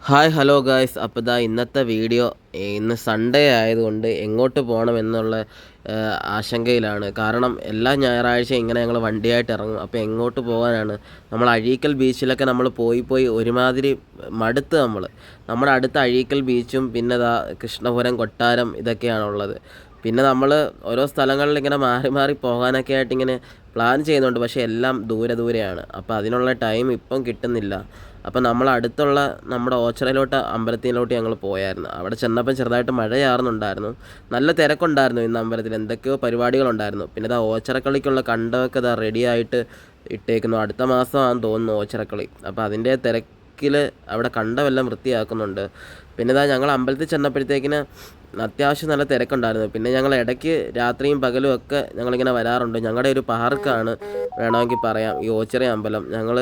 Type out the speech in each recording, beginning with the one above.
Hi hello guys. അപ്പോൾ ഇന്നത്തെ video ഇന്ന് സൺഡേ ആയതുകൊണ്ട് എങ്ങോട്ട് പോകണമെന്നുള്ള ആശങ്കയിലാണ്. കാരണം എല്ലാ ഞായറാഴ്ചയും ഇങ്ങനെ ഞങ്ങൾ വണ്ടിയായിട്ട് ഇറങ്ങും. അപ്പോൾ എങ്ങോട്ട് പോകാനാണ്? നമ്മൾ അഴീക്കൽ ബീച്ചിലൊക്കെ നമ്മൾ പോയി ഒരുമാതിരി മടുത്ത്. നമ്മുടെ അടുത്ത അഴീക്കൽ ബീച്ചും പിന്നെ കൃഷ്ണപുരം, കൊട്ടാരം ഇതൊക്കെയാണുള്ളത്. പിന്നെ നമ്മൾ ഓരോ സ്ഥലങ്ങളിൽ ഇങ്ങനെ മാറി മാറി പോകാനൊക്കെ ആയിട്ട് ഇങ്ങനെ പ്ലാൻ ചെയ്യുന്നുണ്ട്. പക്ഷേ എല്ലാം ദൂരെയാണ്. അപ്പോൾ അതിനുള്ള ടൈം ഇപ്പം കിട്ടുന്നില്ല. അപ്പോൾ നമ്മൾ അടുത്തുള്ള നമ്മുടെ ഓച്ചിറയിലോട്ട് അമ്പലത്തിലോട്ട് ഞങ്ങൾ പോയായിരുന്നു. അവിടെ ചെന്നപ്പം ചെറുതായിട്ട് മഴ ചാറുന്നുണ്ടായിരുന്നു. നല്ല തിരക്കുണ്ടായിരുന്നു ഇന്ന് അമ്പലത്തിൽ. എന്തൊക്കെയോ പരിപാടികളുണ്ടായിരുന്നു. പിന്നെ ഓച്ചിറക്കളിക്കുള്ള കണ്ടമൊക്കെ റെഡിയായിട്ട് ഇട്ടേക്കുന്നു. അടുത്ത മാസമാണെന്ന് തോന്നുന്നു ഓച്ചിറക്കളി. അപ്പോൾ അതിൻ്റെ തിരക്കിൽ അവിടെ കണ്ടമെല്ലാം വൃത്തിയാക്കുന്നുണ്ട്. പിന്നെ ഞങ്ങൾ അമ്പലത്തിൽ ചെന്നപ്പോഴത്തേക്കിന് അത്യാവശ്യം നല്ല തിരക്കുണ്ടായിരുന്നു. പിന്നെ ഞങ്ങൾ ഇടയ്ക്ക് രാത്രിയും പകലും ഒക്കെ ഞങ്ങളിങ്ങനെ വരാറുണ്ട്. ഞങ്ങളുടെ ഒരു പാർക്കാണ് വേണമെങ്കിൽ പറയാം ഈ ഓച്ചിറ അമ്പലം. ഞങ്ങൾ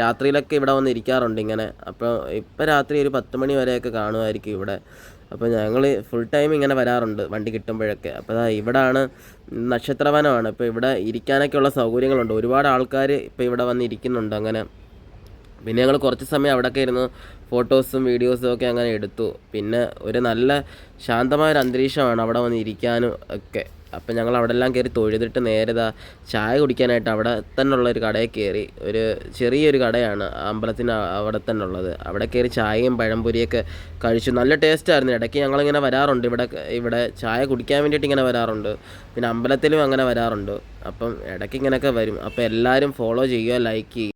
രാത്രിയിലൊക്കെ ഇവിടെ വന്ന് ഇരിക്കാറുണ്ട് ഇങ്ങനെ. അപ്പോൾ ഇപ്പോൾ രാത്രി ഒരു 10 മണി വരെയൊക്കെ കാണുമായിരിക്കും ഇവിടെ. അപ്പോൾ ഞങ്ങൾ ഫുൾ ടൈം ഇങ്ങനെ വരാറുണ്ട് വണ്ടി കിട്ടുമ്പോഴൊക്കെ. അപ്പോൾ ഇവിടാണ് നക്ഷത്രവനമാണ്. ഇപ്പോൾ ഇവിടെ ഇരിക്കാനൊക്കെയുള്ള സൗകര്യങ്ങളുണ്ട്. ഒരുപാട് ആൾക്കാർ ഇപ്പോൾ ഇവിടെ വന്ന് ഇരിക്കുന്നുണ്ട് അങ്ങനെ. പിന്നെ ഞങ്ങൾ കുറച്ച് സമയം അവിടെയൊക്കെ ഇരുന്ന് ഫോട്ടോസും വീഡിയോസും ഒക്കെ അങ്ങനെ എടുത്തു. പിന്നെ ഒരു നല്ല ശാന്തമായൊരു അന്തരീക്ഷമാണ് അവിടെ വന്ന് ഇരിക്കാനും ഒക്കെ. അപ്പം ഞങ്ങൾ അവിടെ എല്ലാം കയറി തൊഴുതിട്ട് നേരെ ചായ കുടിക്കാനായിട്ട് അവിടെ തന്നെ ഉള്ളൊരു കടയിൽ കയറി. ഒരു ചെറിയൊരു കടയാണ് അമ്പലത്തിന് അവിടെ തന്നെ ഉള്ളത്. അവിടെ കയറി ചായയും പഴംപൊരിയൊക്കെ കഴിച്ചു. നല്ല ടേസ്റ്റായിരുന്നു. ഇടയ്ക്ക് ഞങ്ങളിങ്ങനെ വരാറുണ്ട് ഇവിടെ ചായ കുടിക്കാൻ വേണ്ടിയിട്ട് ഇങ്ങനെ വരാറുണ്ട്. പിന്നെ അമ്പലത്തിലും അങ്ങനെ വരാറുണ്ട്. അപ്പം ഇടയ്ക്ക് ഇങ്ങനെയൊക്കെ വരും. അപ്പോൾ എല്ലാവരും ഫോളോ ചെയ്യുക, ലൈക്ക് ചെയ്യുക.